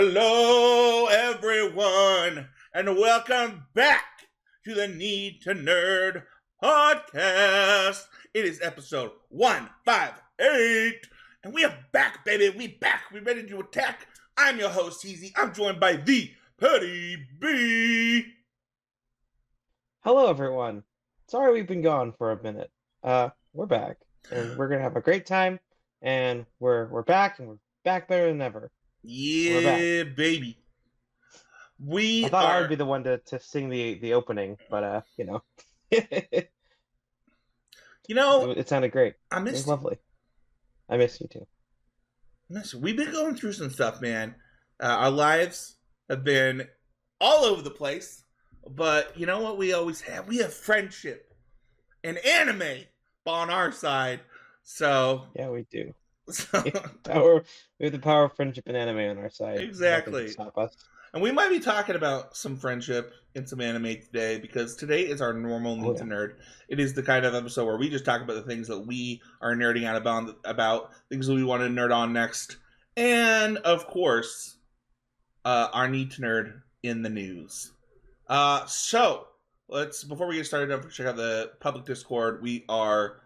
Hello, everyone, and welcome back to the Need to Nerd podcast. It is episode 158, and we are back, baby. We back. We ready to attack. I'm your host, Heezy. I'm joined by the Paddy B. Hello, everyone. Sorry we've been gone for a minute. We're back, and we're gonna have a great time. And we're back, and we're back better than ever. We're back. Yeah, baby. I thought I would be the one to sing the opening, but it sounded great. I It missed was you. lovely. I miss you too. Listen, we've been going through some stuff, man. Our lives have been all over the place, but you know what we always have? We have friendship and anime on our side. So Yeah, we do. so We have the power of friendship and anime on our side. Nothing exactly. can stop us. And we might be talking about some friendship and some anime today because today is our normal Need to Nerd. It is the kind of episode where we just talk about the things that we are nerding out about things that we want to nerd on next. And, of course, our Need to Nerd in the news. So, before we get started, don't forget to check out the public Discord. We are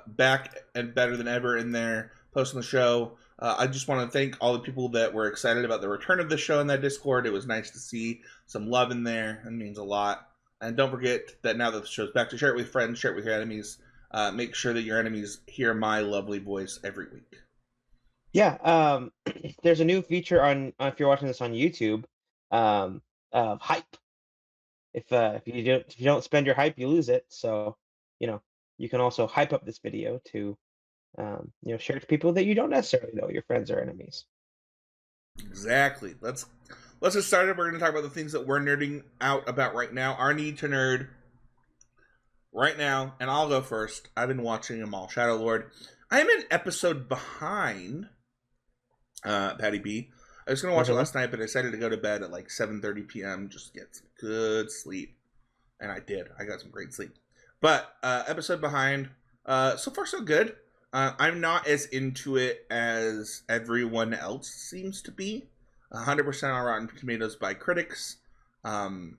back and better than ever in there, posting the show. I just want to thank all the people that were excited about the return of the show in that Discord. It was nice to see some love in there. It means a lot. And don't forget that now that the show's back, to share it with friends, share it with your enemies. Make sure that your enemies hear my lovely voice every week. Yeah. There's a new feature on if you're watching this on YouTube, hype. If you don't spend your hype, you lose it. So, you can also hype up this video to share it to people that you don't necessarily know, your friends or enemies. Exactly. Let's get started. We're going to talk about the things that we're nerding out about right now. Our Need to Nerd right now, and I'll go first. I've been watching them all. Shadow Lord. I am an episode behind Paddy B. I was going to watch it last night, but I decided to go to bed at like 7:30 p.m. just to get some good sleep. And I did. I got some great sleep. But episode behind. So far, so good. I'm not as into it as everyone else seems to be. 100% on Rotten Tomatoes by critics, and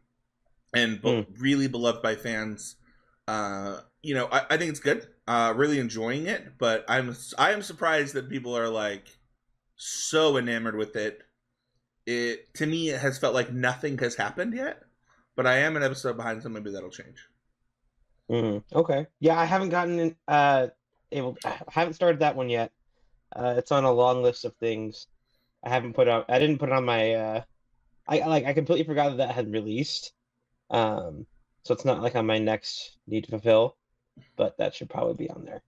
really beloved by fans. I think it's good. Really enjoying it, but I am surprised that people are like so enamored with it. To me, it has felt like nothing has happened yet, but I am an episode behind, so maybe that'll change. Okay. Yeah, I haven't gotten I haven't started that one yet. It's on a long list of things I didn't put it on my I completely forgot that had released. So it's not like on my next need to fulfill, but that should probably be on there.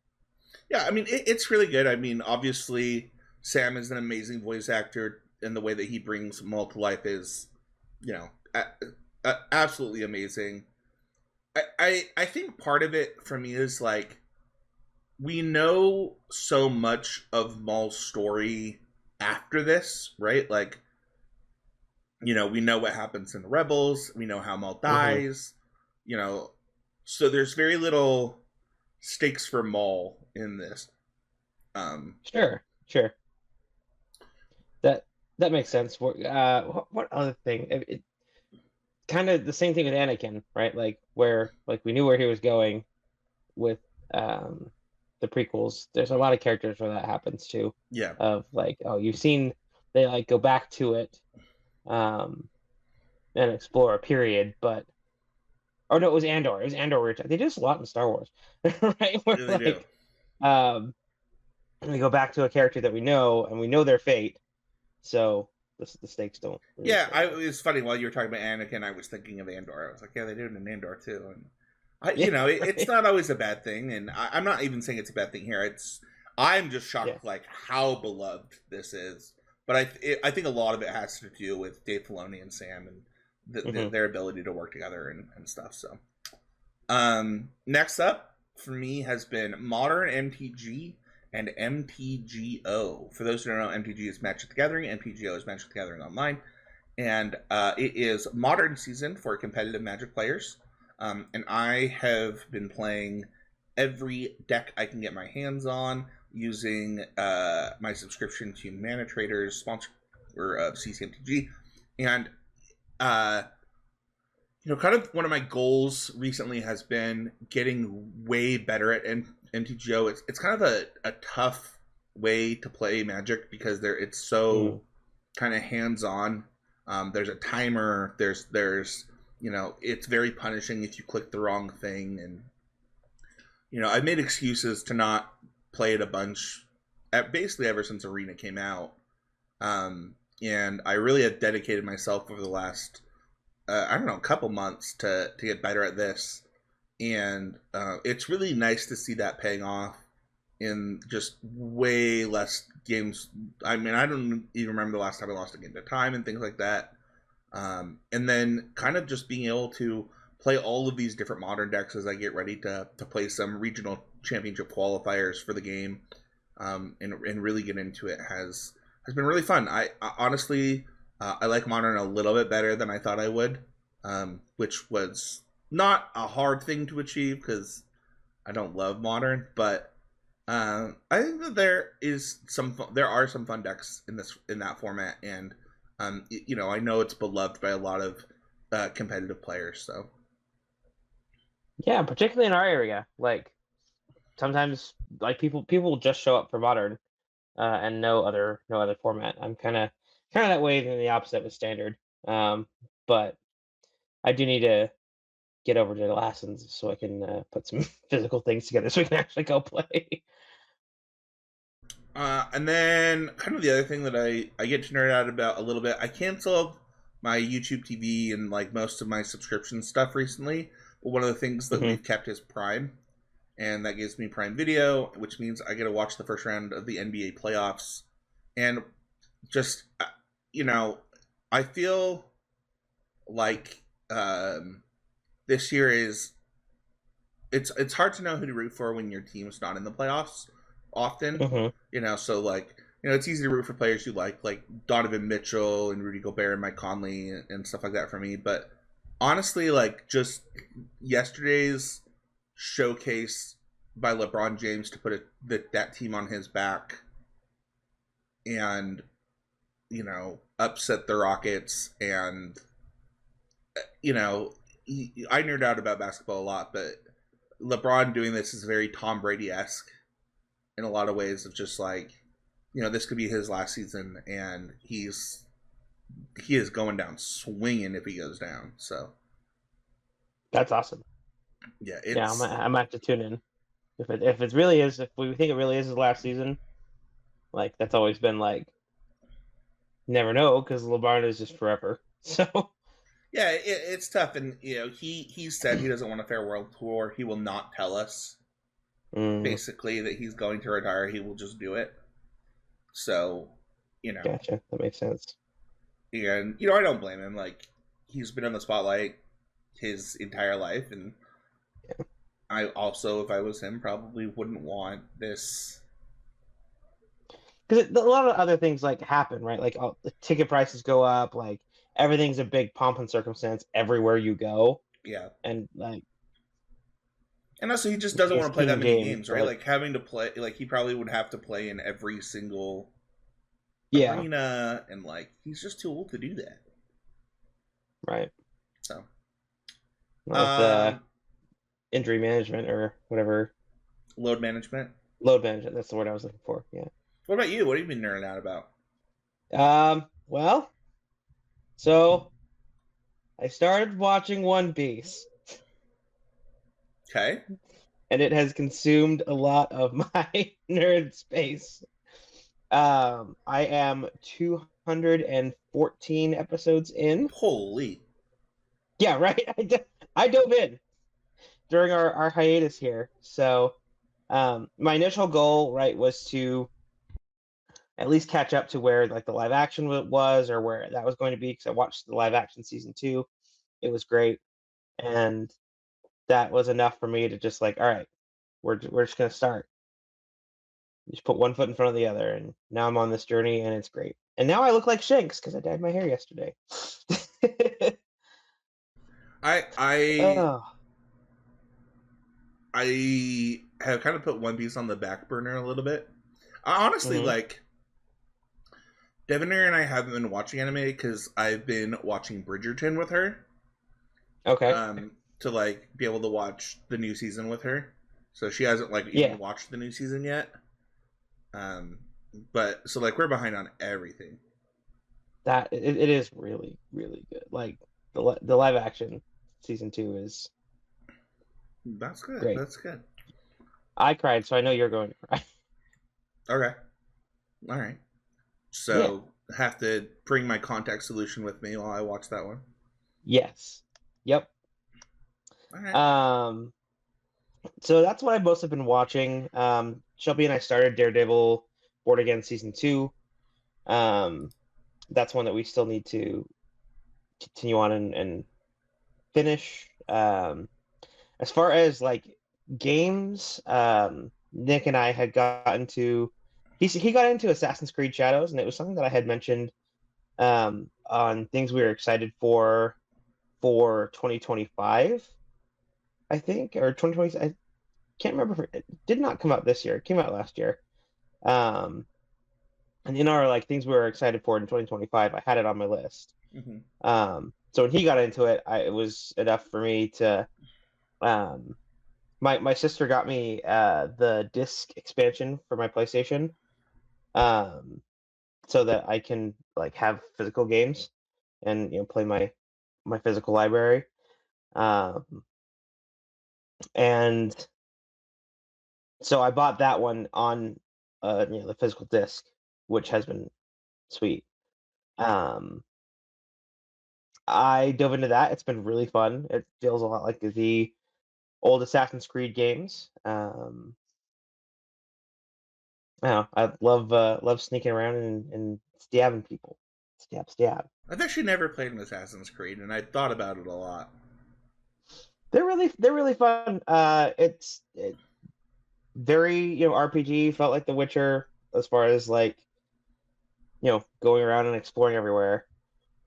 Yeah, I mean it's really good. I mean, obviously Sam is an amazing voice actor, and the way that he brings Maul to life is, absolutely amazing. I think part of it for me is like, we know so much of Maul's story after this, right? Like, we know what happens in the Rebels. We know how Maul dies. So there's very little stakes for Maul in this. Sure. That makes sense. What other thing? Kind of the same thing with Anakin, right? Like we knew where he was going with the prequels. There's a lot of characters where that happens too. Yeah. Of like, oh, you've seen they like go back to it, and explore a period, but no, it was Andor. It was Andor. They do this a lot in Star Wars, right? Where Really do. We go back to a character that we know and we know their fate, so the stakes don't. Really it's funny, while you were talking about Anakin, I was thinking of Andor. I was like, yeah, they do it in Andor too, and it's not always a bad thing, and I'm not even saying it's a bad thing here. I'm just shocked, like how beloved this is. But I think a lot of it has to do with Dave Filoni and Sam and their ability to work together and stuff. So, next up for me has been Modern MTG and MTGO. For those who don't know, MTG is Magic the Gathering, MTGO is Magic the Gathering Online, and it is modern season for competitive Magic players. And I have been playing every deck I can get my hands on using my subscription to Mana Traders, or CCMTG, and uh, kind of one of my goals recently has been getting way better at MTGO. It's kind of a tough way to play Magic because it's so kind of hands on. There's a timer. There's it's very punishing if you click the wrong thing, and I've made excuses to not play it a bunch, basically ever since Arena came out. And I really have dedicated myself over the last I don't know, a couple months to get better at this, and it's really nice to see that paying off in just way less games. I mean, I don't even remember the last time I lost a game to time and things like that. And then kind of just being able to play all of these different modern decks as I get ready to play some regional championship qualifiers for the game, and really get into it has been really fun. I honestly I like modern a little bit better than I thought I would, which was not a hard thing to achieve because I don't love modern, but I think that there are some fun decks in that format, and I know it's beloved by a lot of competitive players. So Yeah, particularly in our area, like sometimes like people just show up for modern, and no other format. I'm kind of that way than the opposite with standard. But I do need to get over to the lessons so I can put some physical things together so we can actually go play. and then kind of the other thing that I get to nerd out about a little bit, I canceled my YouTube TV and like most of my subscription stuff recently. But one of the things that Hmm. we've kept is Prime, and that gives me Prime Video, which means I get to watch the first round of the NBA playoffs, and just I feel like this year is it's hard to know who to root for when your team's not in the playoffs often. Hmm. So like it's easy to root for players you like Donovan Mitchell and Rudy Gobert and Mike Conley and stuff like that for me. But honestly, like just yesterday's showcase by LeBron James to put that team on his back and upset the Rockets, and I nerd out about basketball a lot, but LeBron doing this is very Tom Brady esque in a lot of ways, of just like this could be his last season, and he is going down swinging if he goes down. So That's awesome. yeah, Yeah, I might have to tune in if we think it really is his last season. Like that's always been like never know because LeBron is just forever. So yeah, it's tough, and he said he doesn't want a farewell tour. He will not tell us mm, basically that he's going to retire. He will just do it. So gotcha, that makes sense. and I don't blame him. Like he's been in the spotlight his entire life, and I also, if I was him, probably wouldn't want this. Because a lot of other things like happen, right? Like the ticket prices go up, like everything's a big pomp and circumstance everywhere you go, Yeah, and like and also he just doesn't he's want to play that King many James, games, right? but Like having to play, like he probably would have to play in every single yeah, arena, and like he's just too old to do that. right. So, Well, with um, injury management or whatever, load management. load management. That's the word I was looking for. Yeah. What about you? What have you been nerding out about? Well, so I started watching One Piece, Okay, and it has consumed a lot of my nerd space. I am 214 episodes in. holy. Yeah, right. I dove in during our hiatus here. So, my initial goal, right, was to at least catch up to where like the live action was or where that was going to be because I watched the live action season two. It was great, and that was enough for me to just like, all right, we're just gonna start. Just put one foot in front of the other, and now I'm on this journey, and it's great. And now I look like Shanks because I dyed my hair yesterday. I I Oh. I have kind of put One Piece on the back burner a little bit. I honestly Hmm. like Devonair and I haven't been watching anime because I've been watching Bridgerton with her. Okay. To like be able to watch the new season with her. So she hasn't like even Yeah. watched the new season yet. Um, but so like we're behind on everything. That it is really really good. Like the live action season 2 is That's good. great. That's good. I cried, so I know you're going to cry. Okay. All right. Yeah. So have to bring my contact solution with me while I watch that one. Yes. Yep. All right. Um. So that's what I've mostly been watching. Shelby and I started Daredevil Born Again season 2. Um. That's one that we still need to continue on and finish. As far as like games, Nick and I had gotten to he got into Assassin's Creed Shadows, and it was something that I had mentioned on things we were excited for 2025, I think, or 2020. I can't remember. It did not come out this year. It came out last year. Um, and in our like things we were excited for in 2025, I had it on my list. Mm-hmm. So when he got into it, it was enough for me to um my sister got me the disc expansion for my PlayStation, um, so that I can like have physical games and play my physical library. Um, and so I bought that one on the physical disc, which has been sweet. Um, I dove into that. It's been really fun. It feels a lot like the old Assassin's Creed games. I love sneaking around and stabbing people. Stab, stab. I've actually never played an Assassin's Creed, and I thought about it a lot. They're really fun. It very RPG. Felt like The Witcher as far as like going around and exploring everywhere.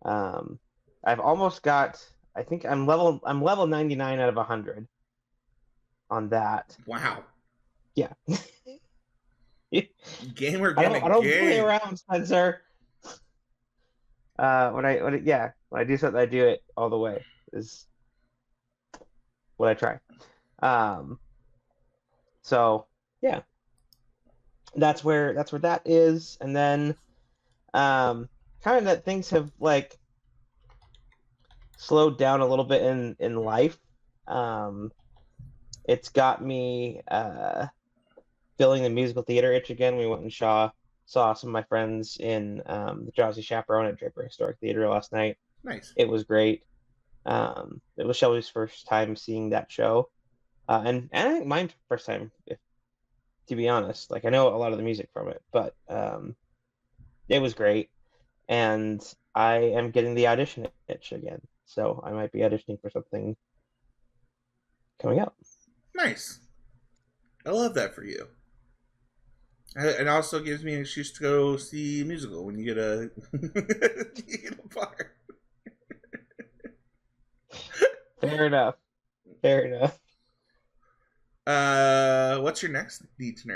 Um, I've almost got. I think I'm level 99 out of 100 on that. Wow. Yeah. Gamer I gonna don't play game. around, Spencer. When I do something, I do it all the way. Is what I try. Um, so yeah, that's where that is, and then kind of that things have like slowed down a little bit in life. Um, it's got me feeling the musical theater itch again. We went and saw some of my friends in the Drowsy Chaperone at Draper Historic Theater last night. Nice. It was great. It was Shelby's first time seeing that show, and I think mine first time, if to be honest. Like I know a lot of the music from it, but it was great, and I am getting the audition itch again, so I might be auditioning for something coming up. Nice. I love that for you. It also gives me an excuse to go see a musical when you get a, you get a part. Fair enough. Fair enough. What's your next need to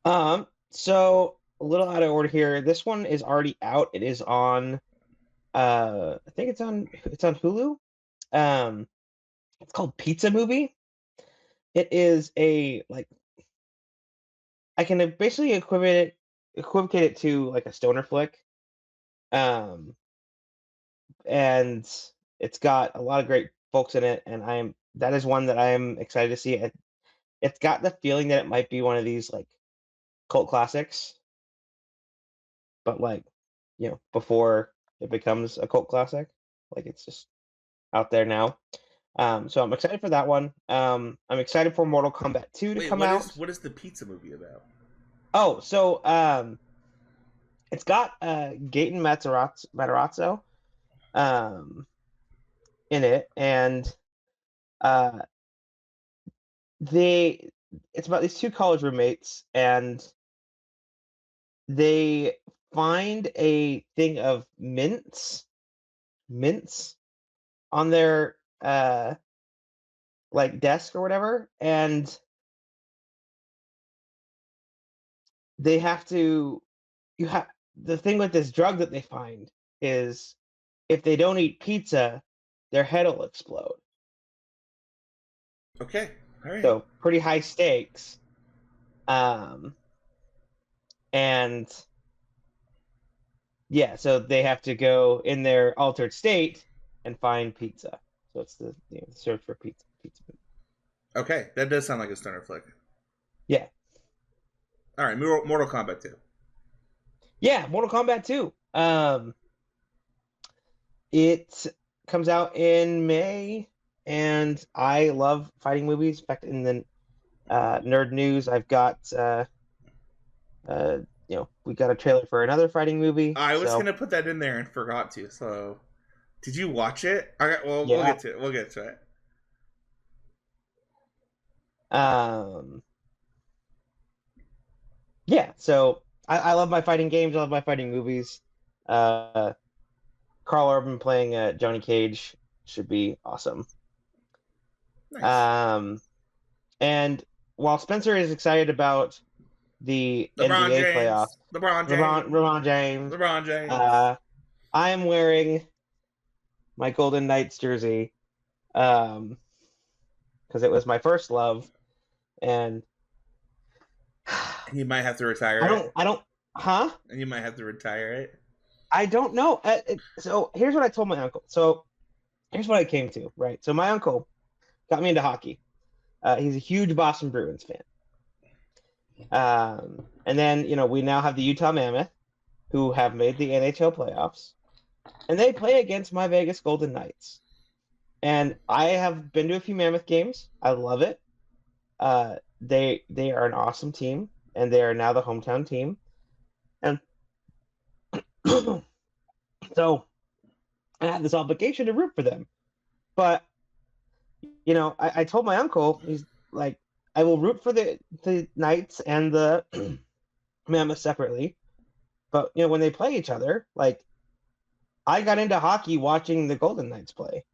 nerd? So a little out of order here. This one is already out. It is on I think it's on Hulu. Um it's called Pizza Movie. It is a like I can basically equivocate it to like a stoner flick. Um and it's got a lot of great folks in it, and that is one that I'm excited to see. It's got the feeling that it might be one of these like cult classics, but like before it becomes a cult classic, like it's just out there now. So I'm excited for that one. I'm excited for Mortal Kombat 2 to Wait, come what is out. what is the pizza movie about? Oh, so it's got Gaten Matarazzo um in it, and uh they it's about these two college roommates, and they find a thing of mints on their like desk or whatever, and they have to you have the thing with this drug that they find is if they don't eat pizza, their head will explode. Okay. All right. So pretty high stakes. And yeah, so they have to go in their altered state and find pizza. So it's the search for pizza. Okay, that does sound like a stoner flick. Yeah. All right, Mortal Kombat 2. Yeah, Mortal Kombat 2. It comes out in May, and I love fighting movies. In fact, in the nerd news, I've got we got a trailer for another fighting movie. I was so gonna put that in there and forgot to. So, did you watch it? All right, well, we'll yeah. get to it. We'll get to it. Yeah, so I love my fighting games. I love my fighting movies. Carl Urban playing Johnny Cage should be awesome. Nice. And while Spencer is excited about the LeBron NBA playoffs, James. LeBron James. LeBron James, LeBron James. I am wearing my Golden Knights jersey because it was my first love, and You might have to retire it. Huh? And you might have to retire it. I don't know. So here's what I told my uncle. So here's what I came to, right? So my uncle got me into hockey. He's a huge Boston Bruins fan. And then, we now have the Utah Mammoth, who have made the NHL playoffs, and they play against my Vegas Golden Knights. And I have been to a few Mammoth games. I love it. They are an awesome team, and they are now the hometown team. And so I have this obligation to root for them. But I told my uncle, he's like, I will root for the Knights and the Mammoth separately. But when they play each other, like, I got into hockey watching the Golden Knights play.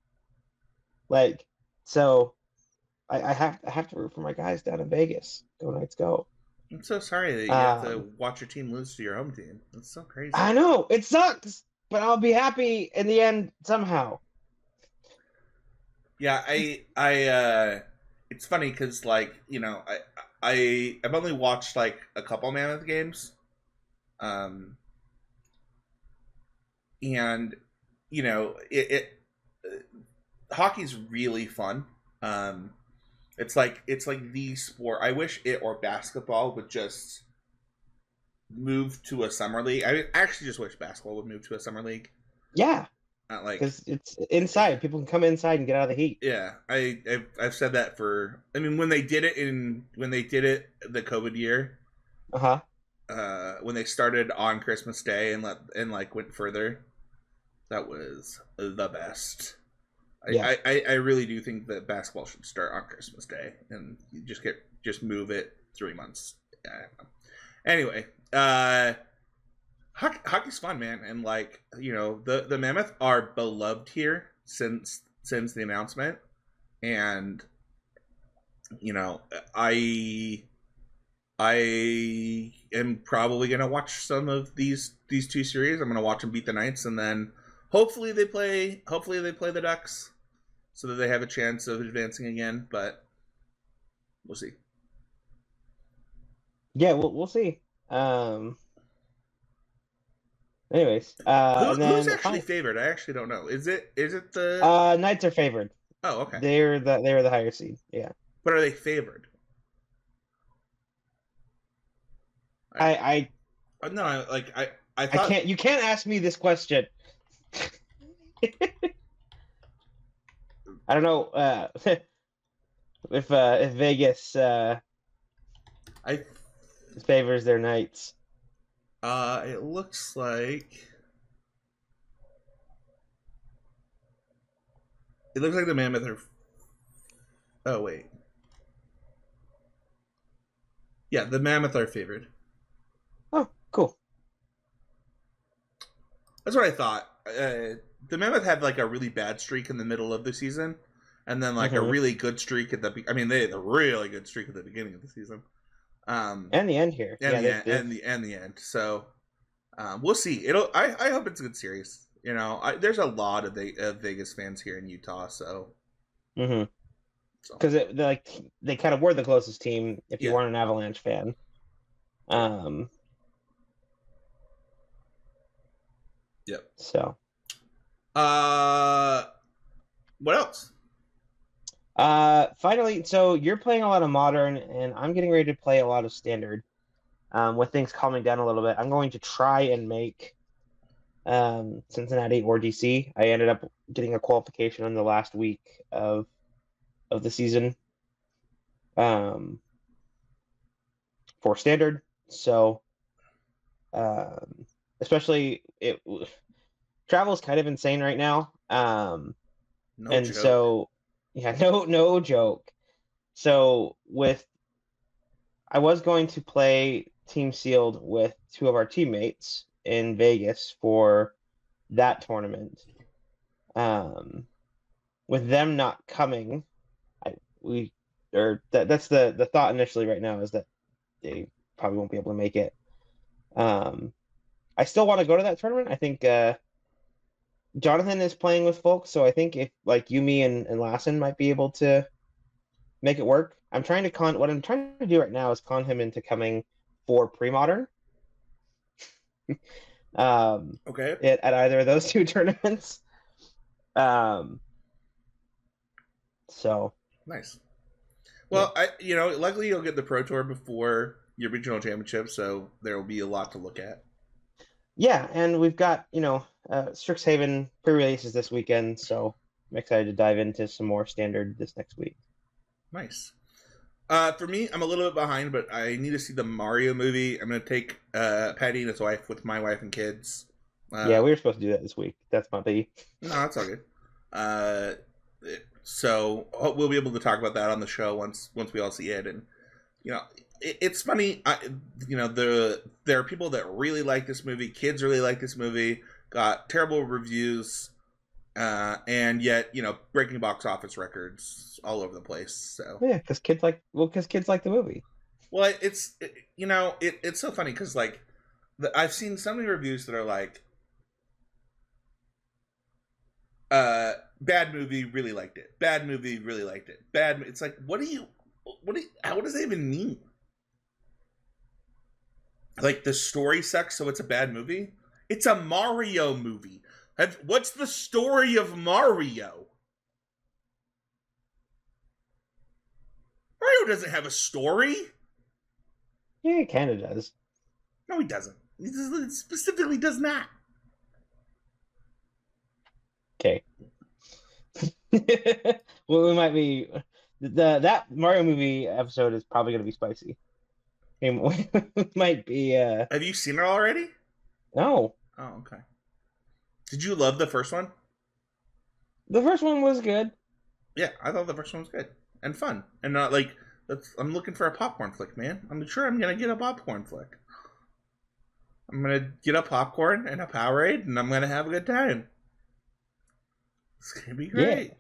Like, so I have to root for my guys down in Vegas. Go Knights, go! I'm so sorry that you have to watch your team lose to your home team. That's so crazy. I know it sucks, but I'll be happy in the end somehow. Yeah, it's funny because I've only watched like a couple Mammoth games, and hockey's really fun. It's like the sport. I wish it or basketball would just move to a summer league. I actually just wish basketball would move to a summer league. Yeah. Because it's inside. People can come inside and get out of the heat. Yeah, I've said that for. I mean, when they did it the COVID year. When they started on Christmas Day and went further, that was the best. Yeah. I really do think that basketball should start on Christmas Day and you just move it 3 months. Anyway, hockey's fun, man, and the Mammoth are beloved here since the announcement, and I am probably gonna watch some of these two series. I'm gonna watch them beat the Knights, and then hopefully they play the Ducks, so that they have a chance of advancing again. But we'll see. Yeah, we'll see. Anyways, who's actually favored? I actually don't know. Is it the Knights are favored? Oh, okay. They're the higher seed. Yeah. But are they favored? I no, I thought... I can't. You can't ask me this question. I don't know if Vegas favors their Knights. It looks like the Mammoth are. Oh wait. Yeah, the Mammoth are favored. Oh, cool. That's what I thought. The Mammoth had a really bad streak in the middle of the season, and then a really good streak at the. I mean, they had a really good streak at the beginning of the season. And the end here. And the end. So, We'll see. I hope it's a good series. You know, there's a lot of Vegas fans here in Utah, so Mm-hmm. so Because they kind of were the closest team if you yeah. weren't an Avalanche fan. Um. Yep. So. What else? Finally, so you're playing a lot of modern, and I'm getting ready to play a lot of standard. With things calming down a little bit, I'm going to try and make Cincinnati or DC. I ended up getting a qualification in the last week of the season um, for standard. So, um, especially travel is kind of insane right now. No And joke. so, yeah, no joke. So I was going to play Team Sealed with two of our teammates in Vegas for that tournament. Um, with them not coming, I we or that's the thought initially right now is that they probably won't be able to make it. Um, I still want to go to that tournament. I think Jonathan is playing with folks, so I think if like you, me, and Lassen might be able to make it work. What I'm trying to do right now is con him into coming for pre-modern. Um, Okay. at either of those two tournaments. Um, so Nice. yeah. Well, luckily you'll get the Pro Tour before your regional championship, so there will be a lot to look at. Yeah, and we've got, Strixhaven pre-releases this weekend, so I'm excited to dive into some more standard this next week. Nice. For me, I'm a little bit behind, but I need to see the Mario movie. I'm gonna take Patty and his wife with my wife and kids. Yeah, we were supposed to do that this week. That's my biggie. No, that's all good. Uh, so we'll be able to talk about that on the show once we all see it. And it's funny. There are people that really like this movie. Kids really like this movie. Got terrible reviews, and yet breaking box office records all over the place. So Yeah, because kids like the movie. well, it's so funny because like I've seen so many reviews that are like, bad movie, really liked it. Bad movie, really liked it. It's like, what does that even mean? Like the story sucks, so it's a bad movie. It's a Mario movie. What's the story of Mario? Mario doesn't have a story. Yeah, it kind of does. No, he doesn't. He specifically does not. Okay. Well, we might be that Mario movie episode is probably gonna be spicy. It might be. Have you seen it already? No, Oh, okay. Did you love the first one? the first one was good. Yeah, I thought the first one was good and fun, and not like I'm looking for a popcorn flick, man. I'm sure I'm gonna get a popcorn flick. I'm gonna get a popcorn and a Powerade, and I'm gonna have a good time. It's gonna be great.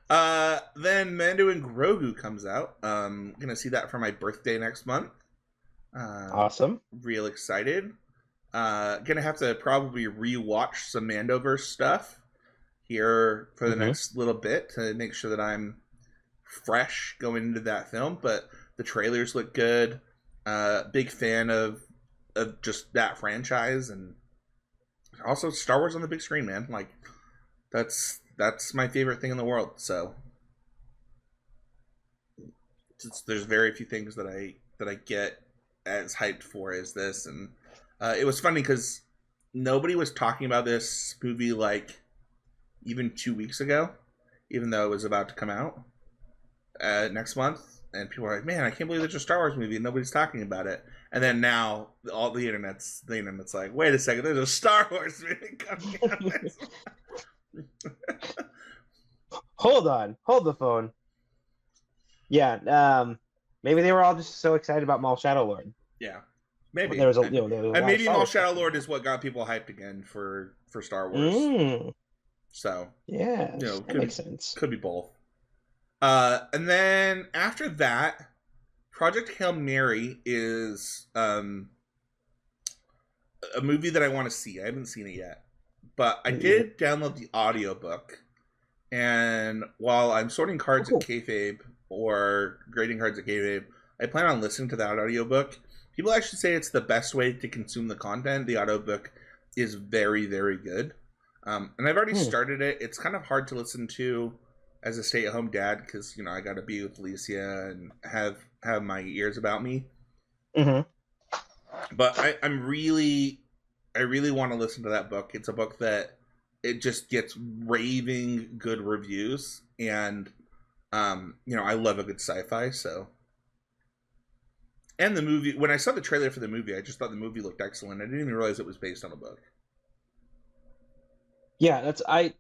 Yeah. Then Mando and Grogu comes out. Gonna see that for my birthday next month. Awesome. Real excited. Gonna have to probably rewatch some Mandoverse stuff here for the next little bit to make sure that I'm fresh going into that film. But the trailers look good. Big fan of just that franchise, and also Star Wars on the big screen, man. Like that's my favorite thing in the world. So there's very few things that I get as hyped for as this. And it was funny because nobody was talking about this movie like even 2 weeks ago, even though it was about to come out next month. And people are like, "Man, I can't believe there's a Star Wars movie and nobody's talking about it." And then now all the internet's like, "Wait a second, there's a Star Wars movie coming out." Hold on, hold the phone. Yeah, maybe they were all just so excited about Maul Shadow Lord. Yeah, maybe There was a and maybe Maul Shadow Wars Lord is what got people hyped again for Star Wars. So yeah, that makes sense. Could be both. And then after that, Project Hail Mary is a movie that I want to see. I haven't seen it yet, but I Me either. did download the audiobook. And while I'm sorting cards Oh, at kayfabe or grading cards at kayfabe, I plan on listening to that audiobook. People actually say it's the best way to consume the content. The audiobook is very, very good. And I've already cool. started it. It's kind of hard to listen to as a stay-at-home dad because I got to be with Alicia and have my ears about me. Mm-hmm. But I really want to listen to that book. It's a book that it just gets raving good reviews, and I love a good sci-fi. So, and the movie. When I saw the trailer for the movie, I just thought the movie looked excellent. I didn't even realize it was based on a book. Yeah, that's I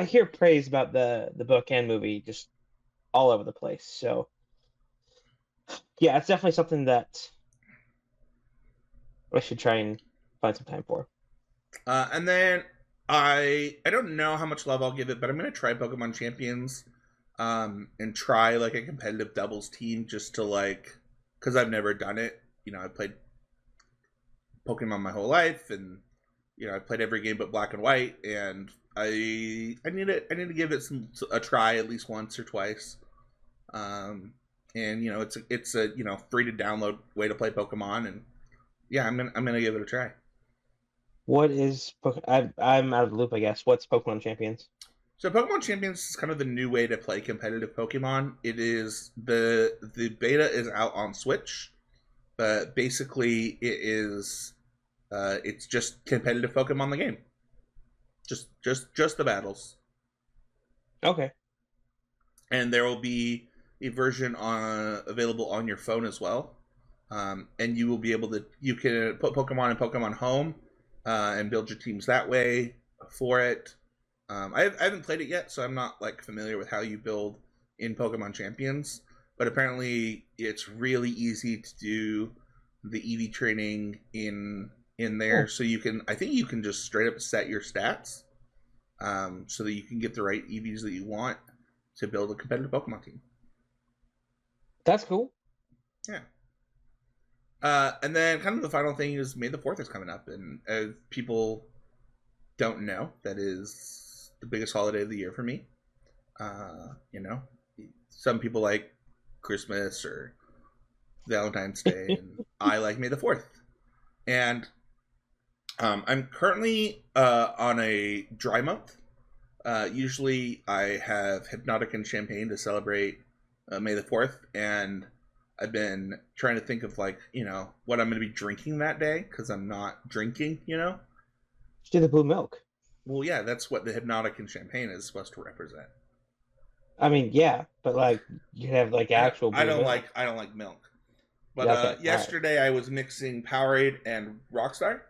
hear praise about the book and movie just all over the place. So yeah, it's definitely something that I should try and find some time for. And then I don't know how much love I'll give it, but I'm gonna try Pokemon Champions, and try like a competitive doubles team just to because I've never done it. I've played Pokemon my whole life, and I played every game but Black and White, and I need to give it a try at least once or twice. Um, and it's a free to download way to play Pokemon, and yeah, I'm gonna give it a try. What is I'm out of the loop, I guess. What's Pokemon Champions? So Pokemon Champions is kind of the new way to play competitive Pokemon. It is the beta is out on Switch, but basically it's just competitive Pokemon the game. Just the battles. Okay. And there will be a version available on your phone as well. And you will be able to you can put Pokemon in Pokemon Home, and build your teams that way for it. I haven't played it yet, so I'm not familiar with how you build in Pokemon Champions. But apparently, it's really easy to do the EV training in there. Oh, So I think you can just straight up set your stats, so that you can get the right EVs that you want to build a competitive Pokemon team. that's cool. Yeah. And then kind of the final thing is May the 4th is coming up, and people don't know, that is the biggest holiday of the year for me. You know, some people like Christmas or Valentine's Day, and I like May the 4th. And I'm currently on a dry month. Usually I have Hypnotic and Champagne to celebrate May the 4th, and I've been trying to think of what I'm going to be drinking that day because I'm not drinking. Just do the blue milk. Well, yeah, that's what the Hypnotic and Champagne is supposed to represent. I mean, yeah, but like you can have like actual I blue don't milk. like I don't like milk. But Yeah, okay, all right. yesterday I was mixing Powerade and Rockstar,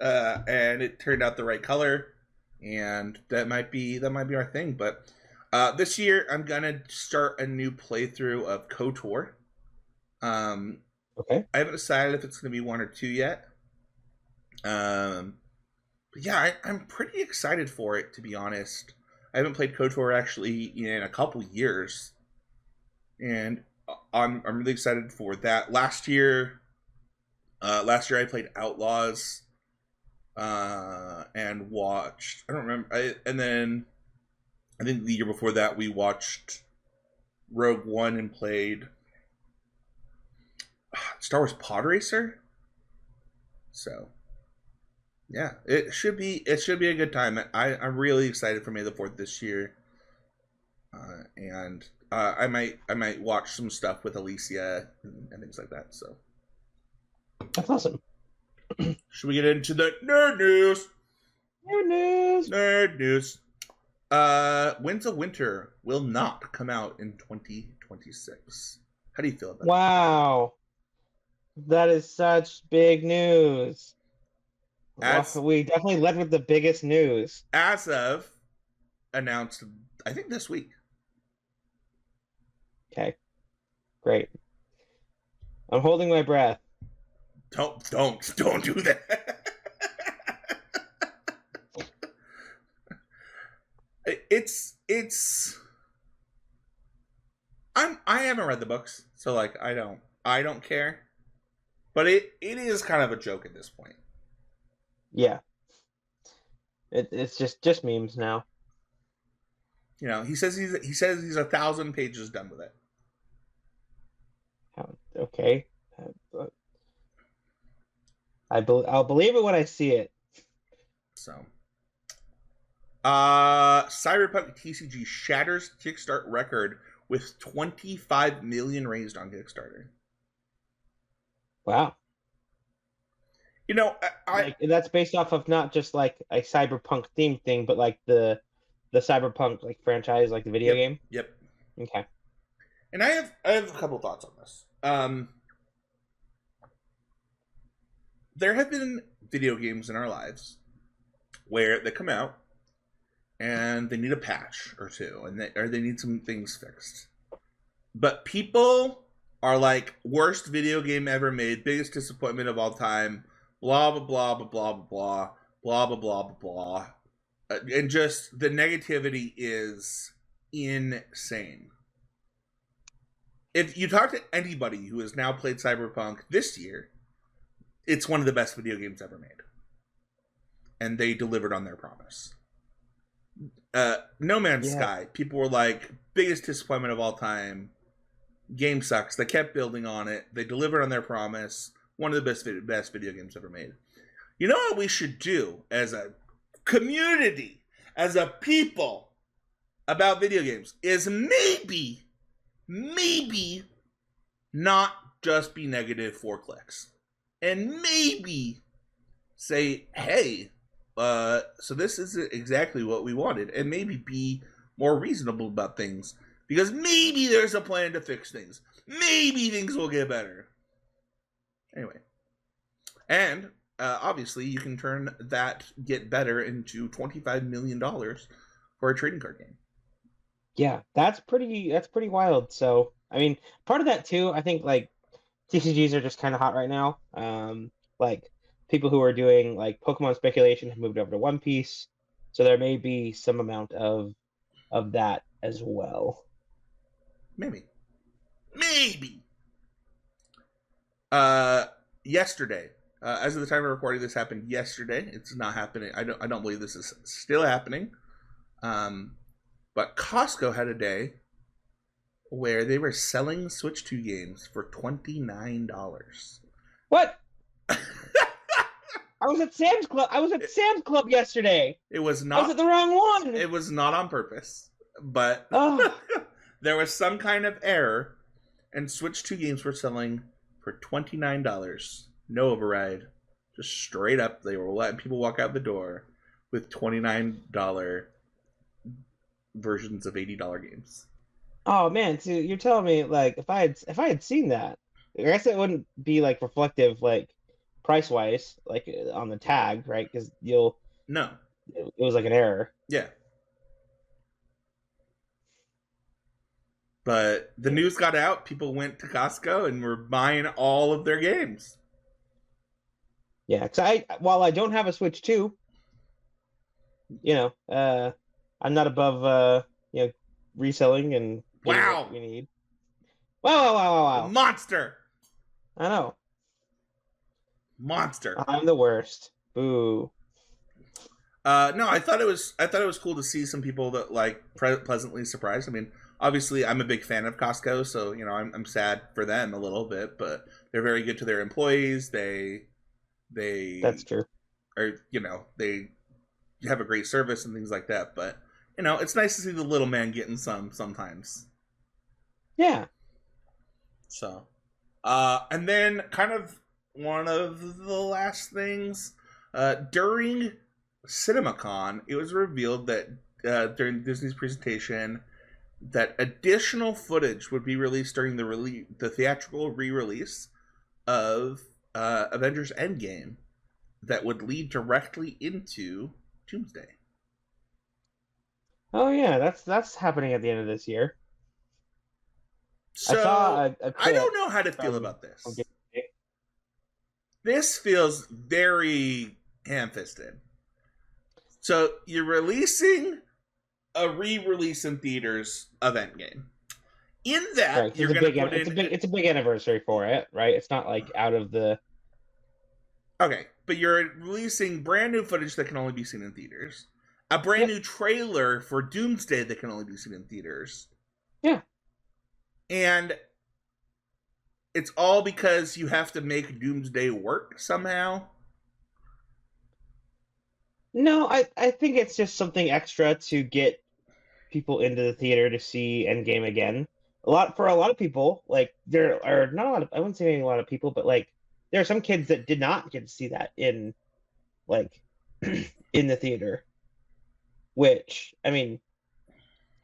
and it turned out the right color, and that might be our thing. But this year I'm gonna start a new playthrough of KOTOR. Um, Okay. I haven't decided if it's gonna be one or two yet. But yeah, I'm pretty excited for it, to be honest. I haven't played KOTOR actually in a couple years, and I'm really excited for that. Last year I played Outlaws, and watched. I don't remember. And then I think the year before that we watched Rogue One and played Star Wars Pod Racer. So yeah, it should be a good time. I'm really excited for May the 4th this year, and I might watch some stuff with Alicia and things like that. So That's awesome. should we get into the nerd news? New news. Nerd news. Winds of Winter will not come out in 2026. How do you feel about that? Wow. That is such big news. Well, As we definitely led with the biggest news. as of announced, I think this week. Okay, great. I'm holding my breath. Don't do that. It's I haven't read the books, so I don't care. But it is kind of a joke at this point. Yeah. It's just memes now. You know, he says he's 1,000 pages done with it. Okay. Uh, I'll believe it when I see it. So, Cyberpunk TCG shatters Kickstart record with 25 million raised on Kickstarter. Wow. You know, Like that's based off of not just like a cyberpunk themed thing, but like the cyberpunk like franchise, like the video game. Yep. Okay. And I have a couple thoughts on this. There have been video games in our lives where they come out and they need a patch or two, and they need some things fixed. But people are like, worst video game ever made, biggest disappointment of all time, blah blah blah blah blah blah blah blah blah blah blah, and just the negativity is insane. If you talk to anybody who has now played Cyberpunk this year, it's one of the best video games ever made, and they delivered on their promise. No Man's Sky, people were like, biggest disappointment of all time. Game sucks. They kept building on it. They delivered on their promise. One of the best video games ever made. You know what we should do as a community, as a people, about video games is maybe not just be negative for clicks, and maybe say, hey, so this isn't exactly what we wanted, and maybe be more reasonable about things, because maybe there's a plan to fix things. Maybe things will get better. Anyway, and obviously you can turn that get better into $25 million for a trading card game. Yeah, that's pretty wild. So, I mean, part of that too, I think like TCGs are just kind of hot right now. Like people who are doing like Pokemon speculation have moved over to One Piece, so there may be some amount of that as well. Maybe. Yesterday, as of the time of recording, this happened yesterday. It's not happening. I don't believe this is still happening. But Costco had a day where they were selling Switch 2 games for $29. What? I was at Sam's Club. I was at Sam's Club yesterday. It was not. I was at the wrong one. It was not on purpose, but there was some kind of error, and Switch 2 games were selling for $29. No override, just straight up. They were letting people walk out the door with $29 versions of $80 games. Oh man, so you're telling me like if I had seen that, I guess it wouldn't be like reflective like price wise like on the tag, right? Because it was like an error. Yeah. But the news got out. People went to Costco and were buying all of their games. Yeah, because while I don't have a Switch 2, I'm not above reselling and wow, what we need. Wow. Monster. I know. Monster. I'm the worst. Boo. No, I thought it was cool to see some people that like pleasantly surprised. I mean, obviously, I'm a big fan of Costco, so I'm sad for them a little bit, but they're very good to their employees. They That's true. Or they have a great service and things like that. But it's nice to see the little man getting some sometimes. Yeah. So, and then kind of one of the last things during CinemaCon, it was revealed that during Disney's presentation that additional footage would be released during the theatrical re-release of Avengers Endgame that would lead directly into Doomsday. Oh yeah, that's happening at the end of this year. So I saw I don't know how to feel about this. This feels very ham-fisted. So you're releasing a re-release in theaters of Endgame. In that, right, you're going to put it's a big anniversary for it, right? It's not like out of the. Okay, but you're releasing brand new footage that can only be seen in theaters. A brand new trailer for Doomsday that can only be seen in theaters. Yeah. And it's all because you have to make Doomsday work somehow. No, I think it's just something extra to get people into the theater to see Endgame again. For a lot of people, like there are not a lot of, I wouldn't say a lot of people, but like there are some kids that did not get to see that in like in the theater. Which, I mean,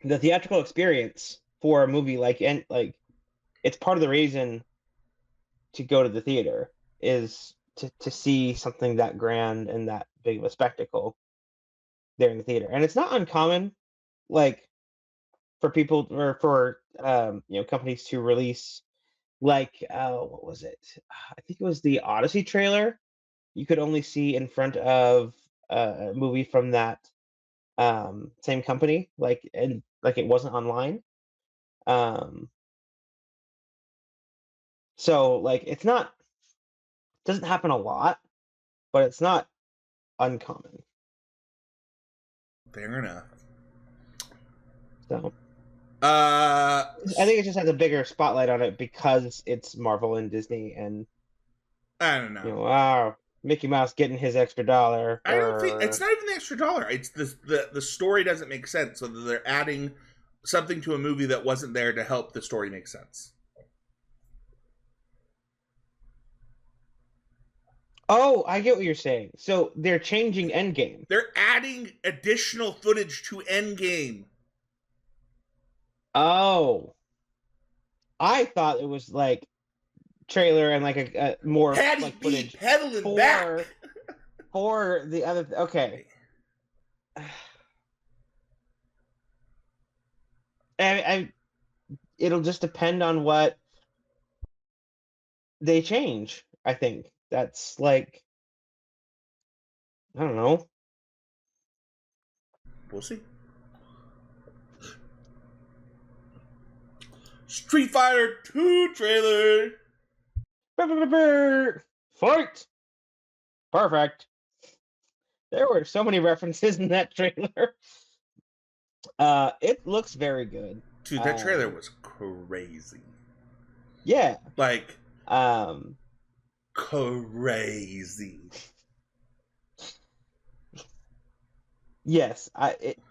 the theatrical experience for a movie like it's part of the reason to go to the theater is to see something that grand and that big of a spectacle there in the theater. And it's not uncommon, like for people or for companies to release like what was it? I think it was the Odyssey trailer. You could only see in front of a movie from that same company, and like it wasn't online. Um, so like it's not doesn't happen a lot, but it's not uncommon. Fair enough. So Uh, I think it just has a bigger spotlight on it because it's Marvel and Disney, and I don't know. Mickey Mouse getting his extra dollar. I don't think it's not even the extra dollar. It's the story doesn't make sense. So they're adding something to a movie that wasn't there to help the story make sense. Oh, I get what you're saying. So they're changing Endgame. They're adding additional footage to Endgame. Oh, I thought it was like trailer and like a more Paddy like B footage pedaling back. for the other. Okay, I it'll just depend on what they change. I think that's like I don't know. We'll see. Street Fighter 2 trailer. Fight! Perfect. There were so many references in that trailer. It looks very good. Dude, that trailer was crazy. Yeah. Like, Um, crazy. yes,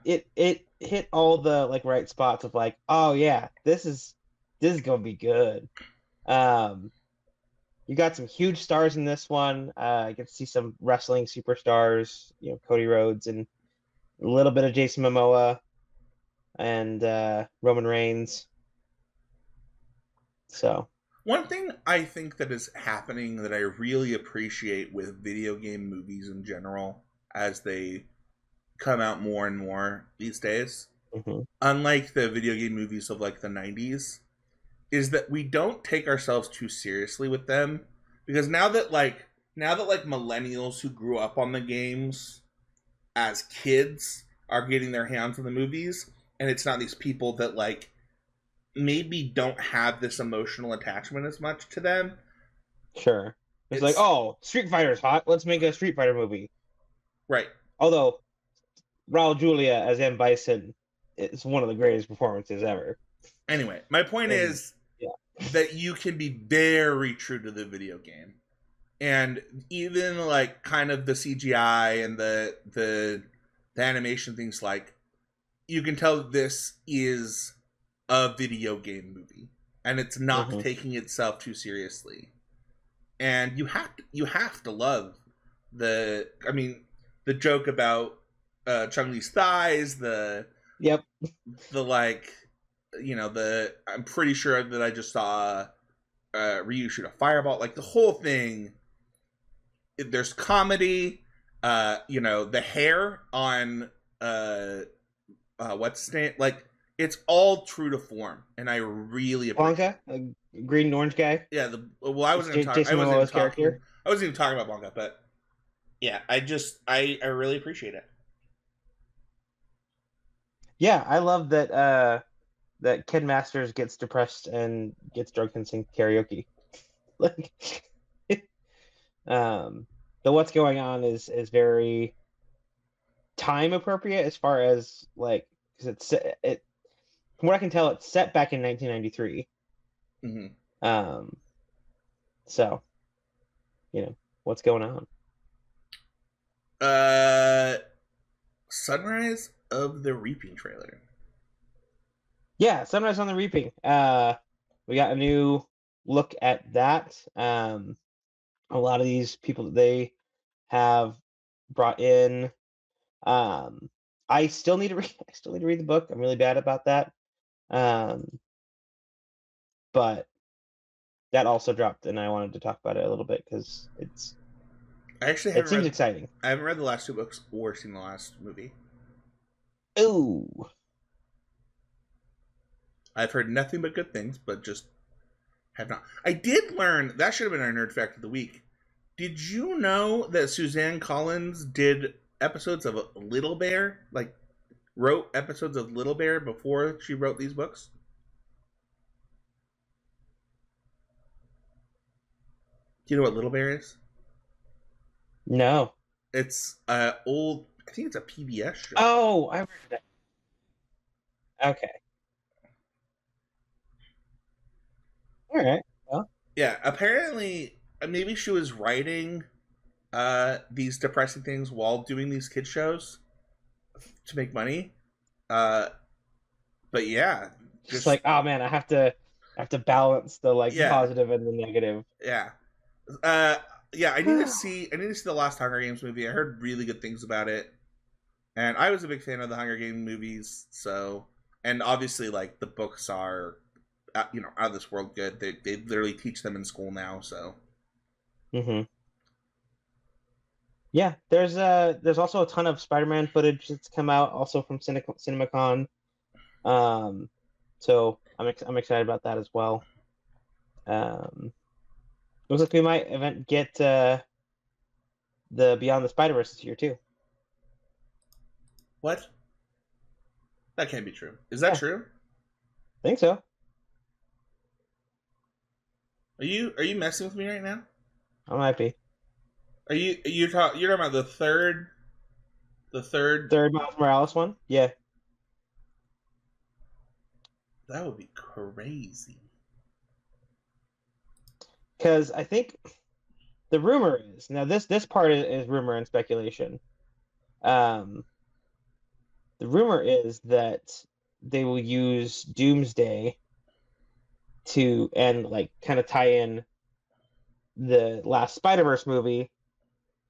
it hit all the like right spots of like, oh yeah, this is gonna be good. You got some huge stars in this one. I get to see some wrestling superstars, Cody Rhodes and a little bit of Jason Momoa and Roman Reigns. So one thing I think that is happening that I really appreciate with video game movies in general as they come out more and more these days, unlike the video game movies of like the 90s, is that we don't take ourselves too seriously with them, because now that millennials who grew up on the games as kids are getting their hands on the movies, and it's not these people that like maybe don't have this emotional attachment as much to them. Sure. It's like, oh, Street Fighter's hot. Let's make a Street Fighter movie. Right. Although Raul Julia as M. Bison is one of the greatest performances ever. Anyway, my point is that you can be very true to the video game. And even like kind of the CGI and the animation things, like you can tell this is a video game movie and it's not taking itself too seriously. And you have to love the joke about Chung-Li's thighs, the like, I'm pretty sure that I just saw Ryu shoot a fireball, like the whole thing. There's comedy, the hair on what's his name, like it's all true to form, and I really appreciate Blanca, a green and orange guy. Yeah, I wasn't even talking about Blanca, but yeah, I really appreciate it. Yeah, I love that that Ken Masters gets depressed and gets drunk and sings karaoke. Like but the what's going on is very time appropriate as far as like because it from what I can tell it's set back in 1993. Um, so what's going on? Sunrise of the Reaping trailer. Yeah, Sunrise on the Reaping. We got a new look at that. A lot of these people that they have brought in. I still need to read. I still need to read the book. I'm really bad about that. But that also dropped, and I wanted to talk about it a little bit because it seems exciting. I haven't read the last two books or seen the last movie. Ooh. I've heard nothing but good things, but just have not. I did learn, that should have been our nerd fact of the week. Did you know that Suzanne Collins did episodes of Little Bear? Like, wrote episodes of Little Bear before she wrote these books? Do you know what Little Bear is? No. It's old, I think it's a PBS show. Oh, I heard that. Okay. All right. Well. Yeah, apparently, maybe she was writing these depressing things while doing these kid shows to make money. But yeah, Just like, oh man, I have to balance the positive and the negative. Yeah. Yeah, I need to see the last Hunger Games movie. I heard really good things about it. And I was a big fan of the Hunger Games movies, so and obviously like the books are out of this world good. They literally teach them in school now, so. Yeah, there's also a ton of Spider-Man footage that's come out also from CinemaCon. So I'm excited about that as well. Looks like we might get the Beyond the Spider-Verse this year too. What? That can't be true. Is that true? I think so. Are you messing with me right now? I might be. You're talking about the third Miles Morales one? Yeah. That would be crazy. Because I think the rumor is now this part is rumor and speculation. The rumor is that they will use Doomsday to and kind of tie in the last Spider-Verse movie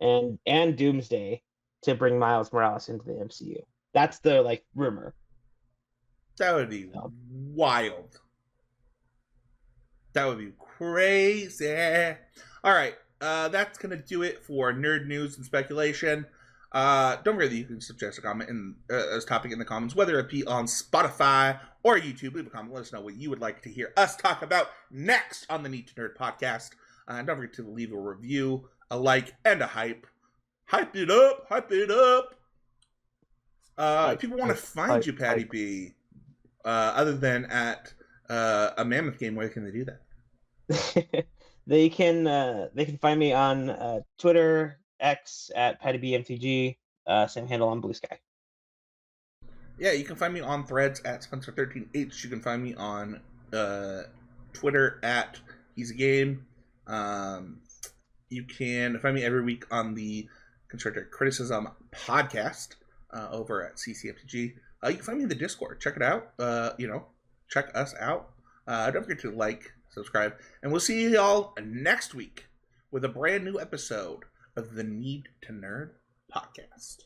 and Doomsday to bring Miles Morales into the MCU. That's the rumor. That would be wild. That would be crazy. All right, that's gonna do it for nerd news and speculation. Don't forget that you can suggest a comment as topic in the comments, whether it be on Spotify or YouTube. Leave a comment. Let us know what you would like to hear us talk about next on the Need to Nerd podcast. Don't forget to leave a review, a like, and a hype. Hype it up. Hype it up. If people want to find you, Paddy B, other than at a Mammoth game, where can they do that? They can find me on Twitter, X at PaddyBMTG, same handle on Blue Sky. Yeah, you can find me on Threads at Spencer13H. You can find me on Twitter at Heezy Game. You can find me every week on the Constructive Criticism podcast over at CCFTG. You can find me in the Discord. Check it out. Check us out. Don't forget to like, subscribe, and we'll see y'all next week with a brand new episode of the Need to Nerd podcast.